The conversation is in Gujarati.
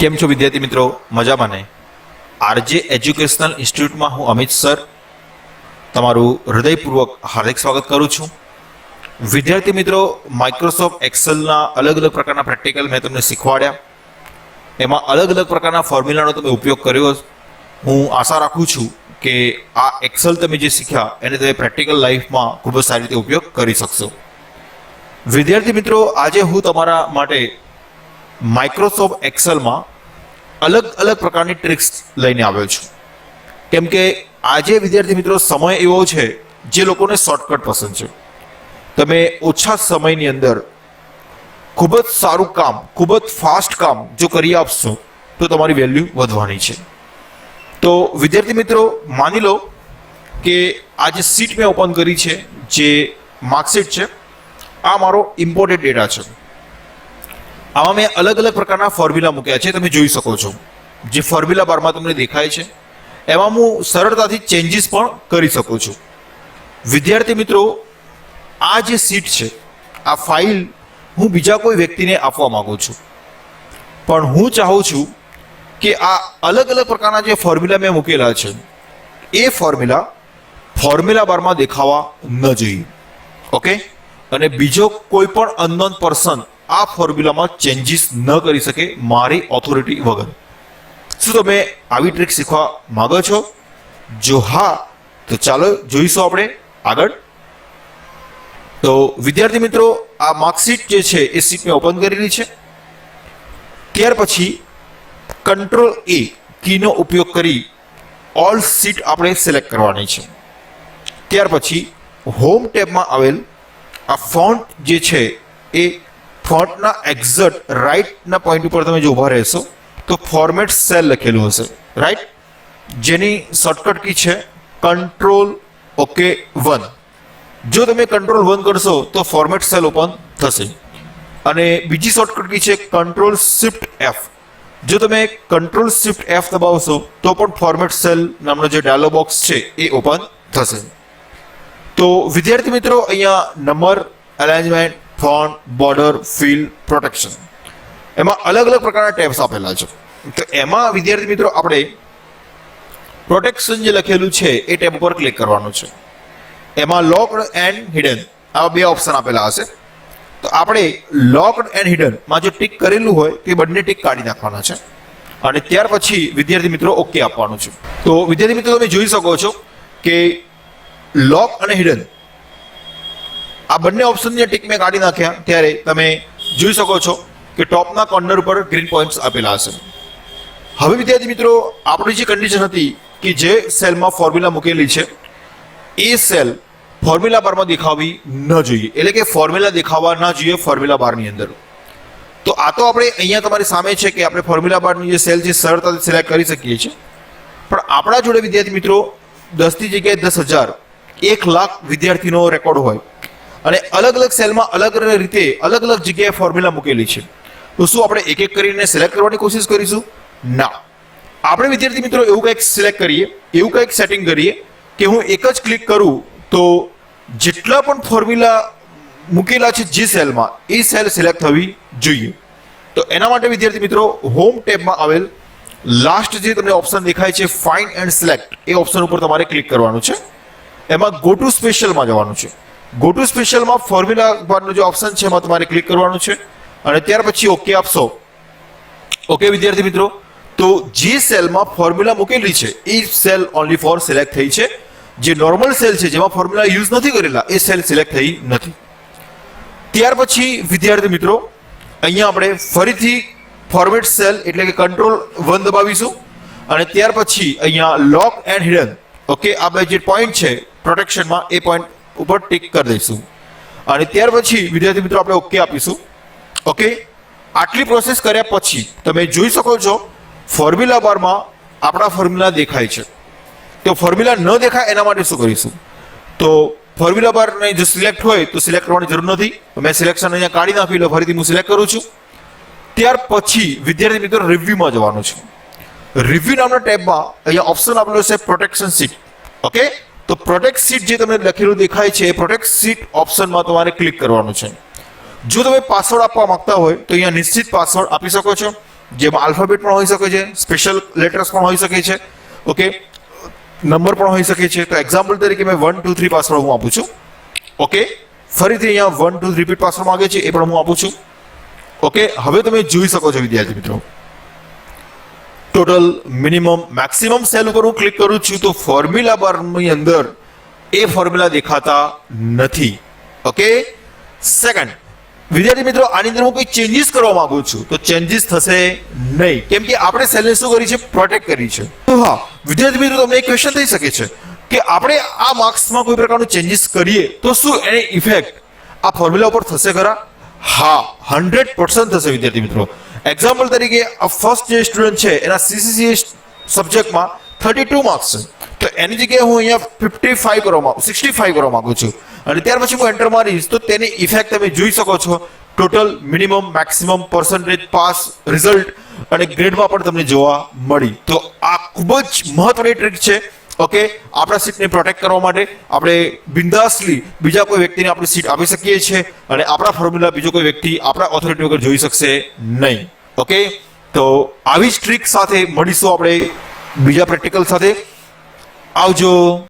કેમ છો વિદ્યાર્થી મિત્રો? મજામાં ને? આરજે એજ્યુકેશનલ ઇન્સ્ટિટ્યૂટમાં હું અમિત સર તમારું હૃદયપૂર્વક હાર્દિક સ્વાગત કરું છું. વિદ્યાર્થી મિત્રો, માઇક્રોસોફ્ટ એક્સેલના અલગ અલગ પ્રકારના પ્રેક્ટિકલ મેં તમને શીખવાડ્યા. એમાં અલગ અલગ પ્રકારના ફોર્મ્યુલાનો તમે ઉપયોગ કર્યો. હું આશા રાખું છું કે આ એક્સેલ તમે જે શીખ્યા એને તમે પ્રેક્ટિકલ લાઈફમાં ખૂબ જ સારી રીતે ઉપયોગ કરી શકશો. વિદ્યાર્થી મિત્રો, આજે હું તમારા માટે માઇક્રોસોફ્ટ એક્સેલમાં અલગ અલગ પ્રકારની ટ્રિક્સ લઈને આવ્યો છું. કેમ કે આજે વિદ્યાર્થી મિત્રો સમય એવો છે જે લોકોને શોર્ટકટ પસંદ છે. તમે ઓછા સમયની અંદર ખૂબ જ સારું કામ, ખૂબ જ ફાસ્ટ કામ જો કરી આપશો તો તમારી વેલ્યુ વધવાની છે. તો વિદ્યાર્થી મિત્રો, માની લો કે આ જે શીટ મેં ઓપન કરી છે, જે માર્કશીટ છે, આ મારો ઇમ્પોર્ટેડ ડેટા છે. આમાં મેં અલગ અલગ પ્રકારના ફોર્મ્યુલા મૂક્યા છે, તમે જોઈ શકો છો. જે ફોર્મ્યુલા બારમાં તમને દેખાય છે એમાં હું સરળતાથી ચેન્જીસ પણ કરી શકું છું. વિદ્યાર્થી મિત્રો, આ જે શીટ છે, આ ફાઇલ હું બીજા કોઈ વ્યક્તિને આપવા માંગુ છું, પણ હું ચાહું છું કે આ અલગ અલગ પ્રકારના જે ફોર્મ્યુલા મેં મૂકેલા છે એ ફોર્મ્યુલા બારમાં દેખાવા ન જોઈએ. ઓકે? અને બીજો કોઈ પણ અનનોન પર્સન આ ફોર્મ્યુલામાં ચેન્જીસ ન કરી શકે મારી ઓથોરિટી વગર. શું તમે આવી ટ્રીક શીખવા માંગો છો? જો હા, તો ચાલો જોઈશું આપણે આગળ. તો વિદ્યાર્થી મિત્રો, આ માર્કશીટ જે છે એ શીટ મેં ઓપન કરેલી છે. ત્યાર પછી કંટ્રોલ A કીનો ઉપયોગ કરી ઓલ શીટ આપણે સિલેક્ટ કરવાની છે. ત્યાર પછી હોમ ટેબમાં આવેલ આ ફોન્ટ જે છે એ ફોન્ટના એક્ઝેક્ટ રાઈટના પોઈન્ટ ઉપર તમે જો ઊભા રહેશો તો ફોર્મેટ સેલ લખેલું હશે, રાઈટ? જેની શોર્ટકટ કી છે કંટ્રોલ OK1. જો તમે કંટ્રોલ 1 કરશો તો ફોર્મેટ સેલ ઓપન થશે. અને બીજી શોર્ટકટ કી છે કંટ્રોલ શિફ્ટ F. જો તમે કંટ્રોલ શિફ્ટ F દબાવશો તો પણ ફોર્મેટ સેલ નામનો જે ડાયલોગ બોક્સ છે એ ઓપન થશે. તો વિદ્યાર્થી મિત્રો, અહીંયા number, alignment, font, border, fill, protection, એમાં અલગ અલગ પ્રકારના ટેબ્સ આપેલા છે. તો એમાં વિદ્યાર્થી મિત્રો આપણે પ્રોટેક્શન જે લખેલું છે એ ટેબ ઉપર ક્લિક કરવાનું છે. એમાં લોકડ એન્ડ હિડન આવા બે ઓપ્શન આપેલા હશે. તો આપણે લોકડ એન્ડ હિડન માં જે ટિક કરેલું હોય તે બંને ટિક કાઢી નાખવાના છે અને ત્યાર પછી વિદ્યાર્થી મિત્રો ઓકે આપવાનું છે. તો વિદ્યાર્થી મિત્રો, તમે જોઈ શકો છો કે લોક અને હિડન આ બંને ઓપ્શનની ટિક મેં કાઢી નાખ્યા. ત્યારે તમે જોઈ શકો છો કે ટોપના કોર્નર ઉપર ગ્રીન પોઈન્ટ્સ આપેલા હશે. હવે વિદ્યાર્થી મિત્રો, આપણી જે કન્ડિશન હતી કે જે સેલમાં ફોર્મ્યુલા મૂકેલી છે એ સેલ ફોર્મ્યુલા બારમાં દેખાવી ન જોઈએ, એટલે કે ફોર્મ્યુલા દેખાવા ના જોઈએ ફોર્મ્યુલા બારની અંદર. તો આ તો આપણે અહીંયા તમારી સામે છે કે આપણે ફોર્મ્યુલા બારની જે સેલ છે સરળતાથી સિલેક્ટ કરી શકીએ છીએ. પણ આપણા જોડે વિદ્યાર્થી મિત્રો 10 ની જગ્યાએ 10,000, 1 લાખ વિદ્યાર્થીનો રેકોર્ડ હોય અને અલગ અલગ સેલમાં અલગ અલગ રીતે અલગ અલગ જગ્યાએ ફોર્મ્યુલા મૂકેલી છે. તો શું આપણે એક એક કરીને સિલેક્ટ કરવાની કોશિશ કરીશું? ના. આપણે વિદ્યાર્થી મિત્રો એવું કંઈક સિલેક્ટ કરીએ, એવું કંઈક સેટિંગ કરીએ કે હું એક જ ક્લિક કરું તો જેટલા પણ ફોર્મ્યુલા મૂકેલા છે જે સેલમાં એ સેલ સિલેક્ટ થવી જોઈએ. તો એના માટે વિદ્યાર્થી મિત્રો હોમ ટેબમાં આવેલ લાસ્ટ જે તમને ઓપ્શન દેખાય છે find and select, A option ઉપર તમારે ક્લિક કરવાનું છે. એમાં ગો ટુ સ્પેશિયલમાં જવાનું છે. ગો ટુ સ્પેશિયલમાં ફોર્મ્યુલા બારનો જે ઓપ્શન છે એમાં તમારે ક્લિક કરવાનું છે અને ત્યાર પછી ઓકે આપશો. ઓકે વિદ્યાર્થી મિત્રો, તો જે સેલમાં ફોર્મ્યુલા મૂકેલી છે એ સેલ ઓનલી ફોર સિલેક્ટ થઈ છે. જે નોર્મલ સેલ છે જેમાં ફોર્મ્યુલા યુઝ નથી કરેલા એ સેલ સિલેક્ટ થઈ નથી. ત્યાર પછી વિદ્યાર્થી મિત્રો અહીંયા આપણે ફરીથી ફોર્મેટ સેલ એટલે કે કંટ્રોલ 1 દબાવીશું અને ત્યાર પછી અહીંયા લોક એન્ડ હિડન, ઓકે, આ બે જે પોઈન્ટ છે પ્રોટેક્શનમાં એ પોઈન્ટ ઉપર ટિક કરી દઈશું અને ત્યાર પછી વિદ્યાર્થી મિત્રો આપણે ઓકે આપીશું. ઓકે, આટલી પ્રોસેસ કર્યા પછી તમે જોઈ શકો છો ફોર્મ્યુલા બારમાં આપણા ફોર્મ્યુલા દેખાય છે. તો ફોર્મ્યુલા ન દેખાય એના માટે શું કરીશું? તો ફોર્મ્યુલા બાર જો સિલેક્ટ હોય તો સિલેક્ટ કરવાની જરૂર નથી. મેં સિલેક્શન અહીંયા કાઢી નાખ્યું એટલે ફરીથી હું સિલેક્ટ કરું છું. ત્યાર પછી વિદ્યાર્થી મિત્રો રિવ્યુમાં જવાનું છે. રિવ્યુ નામના ટેબમાં અહીંયા ઓપ્શન આપેલો છે પ્રોટેક્શન શીટ. ઓકે, તો પ્રોટેક્ટ શીટ જે તમને લખેલું દેખાય છે એ પ્રોટેક્ટ શીટ ઓપ્શનમાં તમારે ક્લિક કરવાનું છે. જો તમે પાસવર્ડ આપવા માંગતા હોય તો અહીંયા નિશ્ચિત પાસવર્ડ આપી શકો છો. જેમાં આલ્ફાબેટ પણ હોઈ શકે છે, સ્પેશિયલ લેટર્સ પણ હોઈ શકે છે, ઓકે, નંબર પણ હોઈ શકે છે. તો એક્ઝામ્પલ તરીકે મેં 1 2 3 પાસવર્ડ હું આપું છું. ઓકે, ફરીથી અહીંયા 1 2 રિપીટ પાસવર્ડ માંગે છે, એ પણ હું આપું છું. ઓકે, હવે તમે જોઈ શકો છો વિદ્યાર્થી મિત્રો, ટોટલ મિનિમમ મેક્સિમમ સેલ ઉપર હું ક્લિક કરું છું તો ફોર્મ્યુલા બારની અંદર એ ફોર્મ્યુલા દેખાતા નથી. ઓકે, સેકન્ડ વિદ્યાર્થી મિત્રો, આની અંદર હું કોઈ ચેન્જીસ કરવા માંગુ છું તો ચેન્જીસ થશે નહીં, કેમ કે આપણે સેલને શું કરી છે, પ્રોટેક્ટ કરી છે. તો હા વિદ્યાર્થી મિત્રો, તમને એક ક્વેશ્ચન થઈ શકે છે કે આપણે આ માર્ક્સમાં કોઈ પ્રકારનું ચેન્જીસ કરીએ તો શું એની ઇફેક્ટ આ ફોર્મ્યુલા ઉપર થશે ખરા? હા, 100% થશે વિદ્યાર્થી મિત્રો. એક્ઝામ્પલ તરીકે આ ફર્સ્ટ જે સ્ટુડન્ટ છે એના સીસીસીએ સબ્જેક્ટમાં 32 માર્ક્સ છે, તો એની જગ્યાએ હું અહીંયા 65 કરવા માંગુ છું અને ત્યાર પછી હું એન્ટર મારીશ તો તેની ઇફેક્ટ તમે જોઈ શકો છો. Total minimum maximum percentage, pass, result અને ગ્રેડમાં પણ તમને જોવા મળી. તો આ ખૂબ જ મહત્વની ટ્રીક છે. ઓકે, આપણા સીટને પ્રોટેક્ટ કરવા માટે આપણે બિંદાસલી બીજા કોઈ વ્યક્તિને આપણી સીટ આપી શકીએ છીએ અને આપણા ફોર્મ્યુલા બીજો કોઈ વ્યક્તિ આપણા ઓથોરિટી વગર જોઈ શકશે નહીં. ઓકે, તો આવી જ ટ્રીક સાથે મળીશું આપણે બીજા પ્રેક્ટિકલ સાથે. આવજો.